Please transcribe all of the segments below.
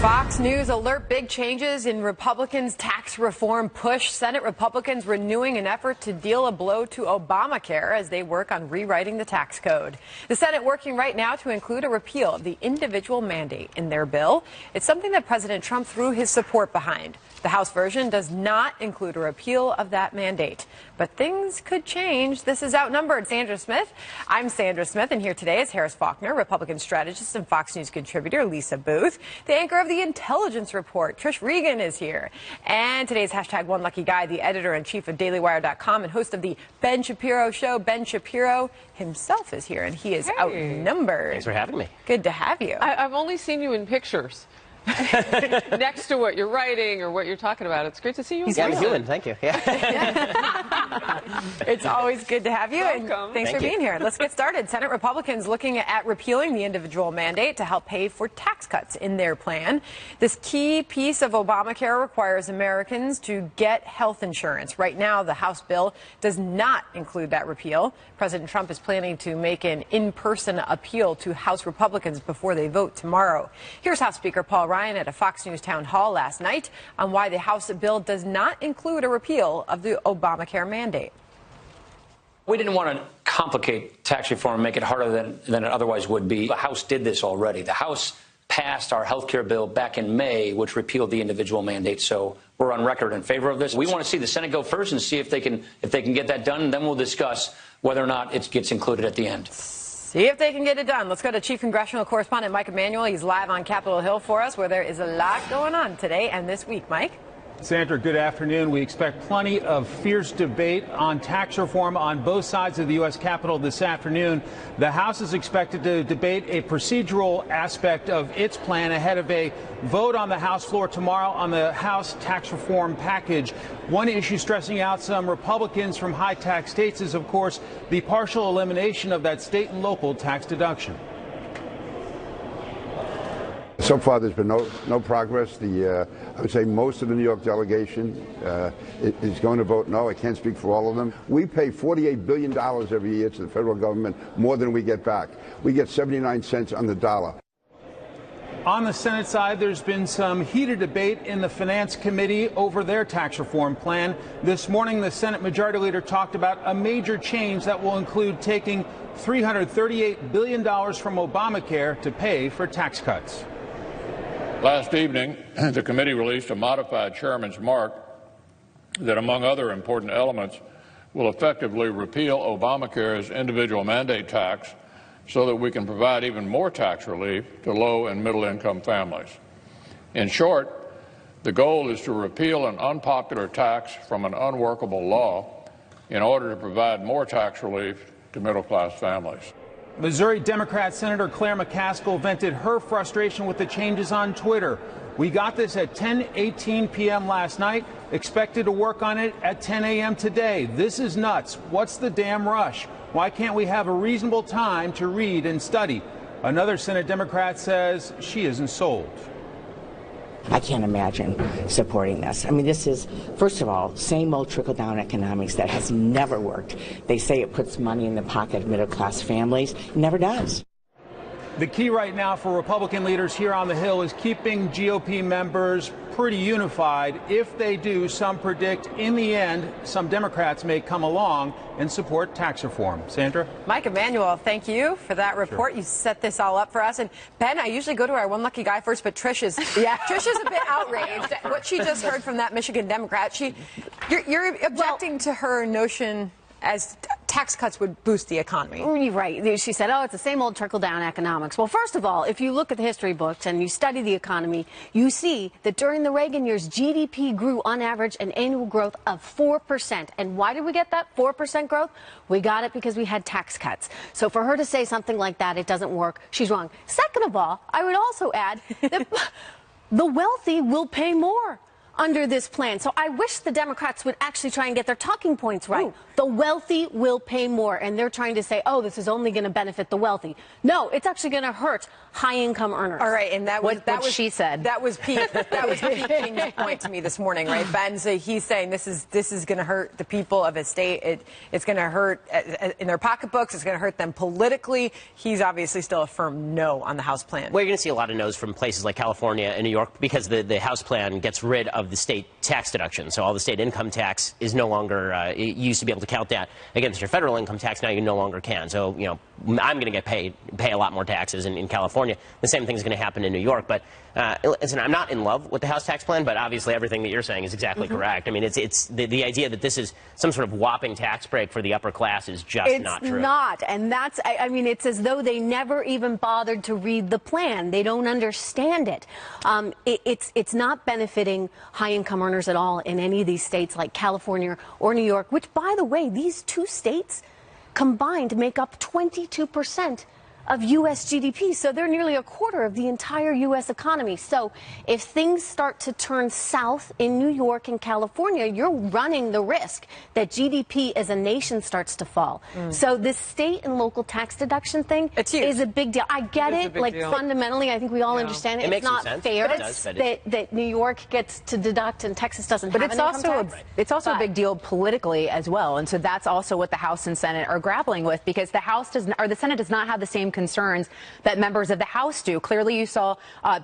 Fox News alert: big changes in Republicans' tax reform push. Senate Republicans renewing an effort to deal a blow to Obamacare as they work on rewriting the tax code. The Senate working right now to include a repeal of the individual mandate in their bill. It's something that President Trump threw his support behind. The House version does not include a repeal of that mandate. But things could change. This is Outnumbered Sandra Smith. I'm Sandra Smith, and here today is Harris Faulkner, Republican strategist and Fox News contributor Lisa Booth, the anchor of the Intelligence Report, Trish Regan, is here, and today's #OneLuckyGuy, the editor-in-chief of DailyWire.com and host of the Ben Shapiro Show. Ben Shapiro himself is here, and he is outnumbered. Thanks for having me. Good to have you. I've only seen you in pictures. Next to what you're writing or what you're talking about. It's great to see you. Yeah, I'm human. Thank you. Yeah. It's always good to have you. Welcome. And thanks for being here. Let's get started. Senate Republicans looking at repealing the individual mandate to help pay for tax cuts in their plan. This key piece of Obamacare requires Americans to get health insurance. Right now, the House bill does not include that repeal. President Trump is planning to make an in-person appeal to House Republicans before they vote tomorrow. Here's House Speaker Paul Ryan at a Fox News town hall last night on why the House bill does not include a repeal of the Obamacare mandate. We didn't want to complicate tax reform and make it harder than it otherwise would be. The House did this already. The House passed our health care bill back in May, which repealed the individual mandate. So we're on record in favor of this. We want to see the Senate go first and see if they can get that done, and then we'll discuss whether or not it gets included at the end. See if they can get it done. Let's go to Chief Congressional Correspondent Mike Emanuel. He's live on Capitol Hill for us, where there is a lot going on today and this week. Mike? Sandra, good afternoon. We expect plenty of fierce debate on tax reform on both sides of the U.S. Capitol this afternoon. The House is expected to debate a procedural aspect of its plan ahead of a vote on the House floor tomorrow on the House tax reform package. One issue stressing out some Republicans from high-tax states is, of course, the partial elimination of that state and local tax deduction. So far, there's been no progress. I would say most of the New York delegation is going to vote no. I can't speak for all of them. We pay $48 billion every year to the federal government, more than we get back. We get 79 cents on the dollar. On the Senate side, there's been some heated debate in the Finance Committee over their tax reform plan. This morning, the Senate Majority Leader talked about a major change that will include taking $338 billion from Obamacare to pay for tax cuts. Last evening, the committee released a modified chairman's mark that, among other important elements, will effectively repeal Obamacare's individual mandate tax so that we can provide even more tax relief to low and middle income families. In short, the goal is to repeal an unpopular tax from an unworkable law in order to provide more tax relief to middle class families. Missouri Democrat Senator Claire McCaskill vented her frustration with the changes on Twitter. We got this at 10:18 p.m. last night, expected to work on it at 10 a.m. today. This is nuts. What's the damn rush? Why can't we have a reasonable time to read and study? Another Senate Democrat says she isn't sold. I can't imagine supporting this. I mean, this is, first of all, same old trickle-down economics that has never worked. They say it puts money in the pocket of middle-class families. It never does. The key right now for Republican leaders here on the Hill is keeping GOP members pretty unified. If they do, some predict in the end some Democrats may come along and support tax reform. Sandra? Mike Emanuel, thank you for that report. Sure. You set this all up for us. And Ben, I usually go to our one lucky guy first, but Trish is a bit outraged at what she just heard from that Michigan Democrat. You're objecting to her notion as tax cuts would boost the economy. Right. She said, oh, it's the same old trickle-down economics. Well, first of all, if you look at the history books and you study the economy, you see that during the Reagan years, GDP grew on average an annual growth of 4%. And why did we get that 4% growth? We got it because we had tax cuts. So for her to say something like that, it doesn't work, she's wrong. Second of all, I would also add that the wealthy will pay more. under this plan. So I wish the Democrats would actually try and get their talking points right. Ooh. The wealthy will pay more, and they're trying to say, oh, this is only going to benefit the wealthy. No, it's actually going to hurt high-income earners. All right, and that was what she said. That was Pete King's point to me this morning, right? Ben, so he's saying this is going to hurt the people of his state. It's going to hurt in their pocketbooks. It's going to hurt them politically. He's obviously still a firm no on the House plan. Well, you're going to see a lot of no's from places like California and New York because the House plan gets rid of the state tax deduction. So all the state income tax is no longer, you used to be able to count that against your federal income tax. Now you no longer can. So, you know, I'm going to pay a lot more taxes in California. The same thing is going to happen in New York. But listen, I'm not in love with the House tax plan, but obviously everything that you're saying is exactly correct. I mean, it's the idea that this is some sort of whopping tax break for the upper class is just not true. It's not. And that's, I mean, it's as though they never even bothered to read the plan. They don't understand it. It's not benefiting high-income earners at all in any of these states like California or New York, which, by the way, these two states combined make up 22% of U.S. GDP. So they're nearly a quarter of the entire U.S. economy. So if things start to turn south in New York and California, you're running the risk that GDP as a nation starts to fall. So this state and local tax deduction thing is a big deal. I get it. Like, fundamentally, I think we all understand it. It's not fair that New York gets to deduct and Texas doesn't have an income tax. It's also a big deal politically as well. And so that's also what the House and Senate are grappling with, because the House the Senate does not have the same concerns that members of the House do. Clearly, you saw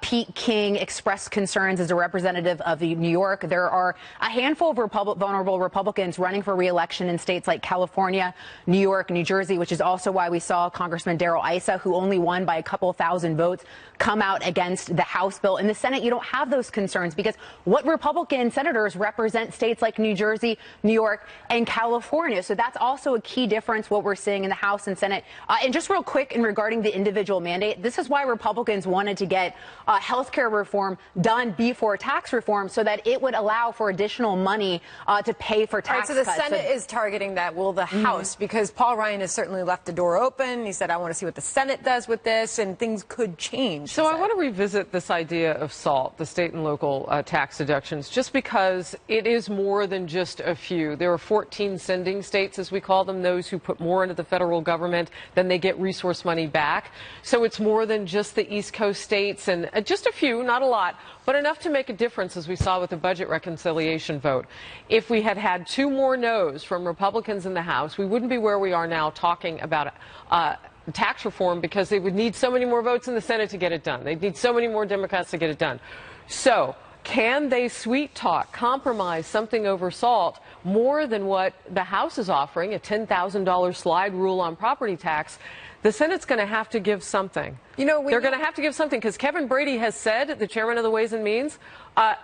Pete King express concerns as a representative of New York. There are a handful of vulnerable Republicans running for re-election in states like California, New York, New Jersey, which is also why we saw Congressman Darrell Issa, who only won by a couple thousand votes, come out against the House bill. In the Senate, you don't have those concerns because what Republican senators represent states like New Jersey, New York, and California. So that's also a key difference, what we're seeing in the House and Senate. And just real quick, regarding the individual mandate, this is why Republicans wanted to get health care reform done before tax reform, so that it would allow for additional money to pay for tax cuts. So the Senate is targeting that. Will the House? Because Paul Ryan has certainly left the door open. He said, I want to see what the Senate does with this, and things could change. So I want to revisit this idea of SALT, the state and local tax deductions, just because it is more than just a few. There are 14 sending states, as we call them, those who put more into the federal government than they get resource money back. So it's more than just the East Coast states, and just a few, not a lot, but enough to make a difference, as we saw with the budget reconciliation vote. If we had had 2 more no's from Republicans in the House, we wouldn't be where we are now talking about tax reform, because they would need so many more votes in the Senate to get it done. They'd need so many more Democrats to get it done. So can they sweet talk, compromise something over SALT more than what the House is offering, a $10,000 slide rule on property tax? The Senate's going to have to give something. You know, they're going to have to give something, because Kevin Brady has said, the chairman of the Ways and Means,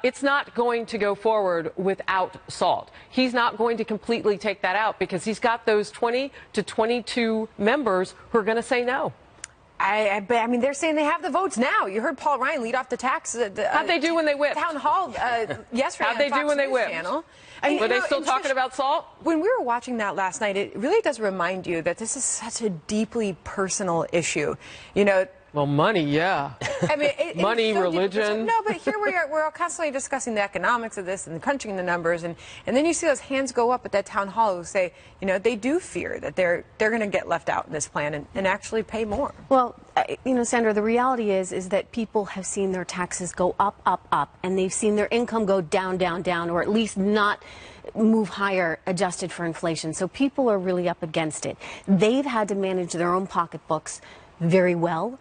it's not going to go forward without SALT. He's not going to completely take that out, because he's got those 20 to 22 members who are going to say no. I mean, they're saying they have the votes now. You heard Paul Ryan lead off the tax. How'd they do when they whipped? Town hall yesterday. How'd they do when they whipped? Were they still talking about SALT? When we were watching that last night, it really does remind you that this is such a deeply personal issue. You know. Well, money, yeah. I mean, money, so religion. No, but here we are. We're all constantly discussing the economics of this and crunching the numbers, and then you see those hands go up at that town hall who say, you know, they do fear that they're going to get left out in this plan and actually pay more. Well, you know, Sandra, the reality is that people have seen their taxes go up, up, up, and they've seen their income go down, down, down, or at least not move higher adjusted for inflation. So people are really up against it. They've had to manage their own pocketbooks very well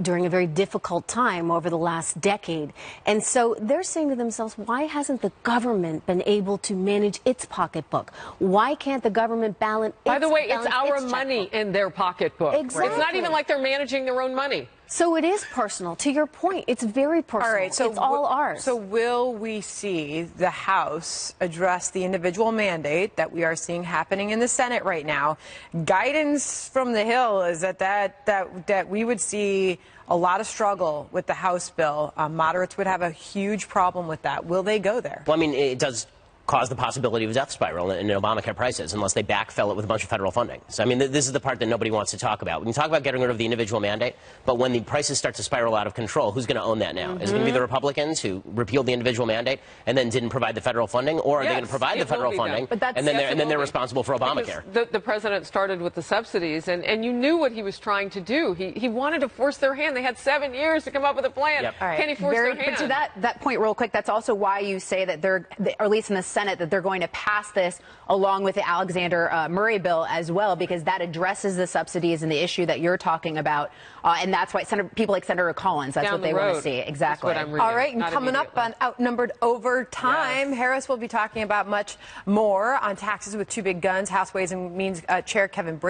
during a very difficult time over the last decade. And so they're saying to themselves, why hasn't the government been able to manage its pocketbook? Why can't the government balance its By the way, it's our money in their pocketbook. Exactly. It's not even like they're managing their own money. So it is personal. To your point, it's very personal. All right, so it's all ours. So will we see the House address the individual mandate that we are seeing happening in the Senate right now? Guidance from the Hill is that we would see a lot of struggle with the House bill. Moderates would have a huge problem with that. Will they go there? Well, I mean, it does cause the possibility of a death spiral in Obamacare prices unless they backfill it with a bunch of federal funding. So, I mean, this is the part that nobody wants to talk about. We can talk about getting rid of the individual mandate, but when the prices start to spiral out of control, who's going to own that now? Is it going to be the Republicans who repealed the individual mandate and then didn't provide the federal funding, or are they going to provide the federal funding and then they're responsible for Obamacare? The president started with the subsidies, and you knew what he was trying to do. He wanted to force their hand. They had 7 years to come up with a plan. Yep. All right. Can he force their hand? But to that point, real quick, that's also why you say that or at least in the Senate, that they're going to pass this along with the Alexander Murray bill as well, because that addresses the subsidies and the issue that you're talking about. And that's why people like Senator Collins, that's what they want to see. Exactly. That's what I'm reading. All right, and coming up on Outnumbered Over Time, Harris will be talking about much more on taxes with two big guns. House Ways and Means Chair Kevin Brady.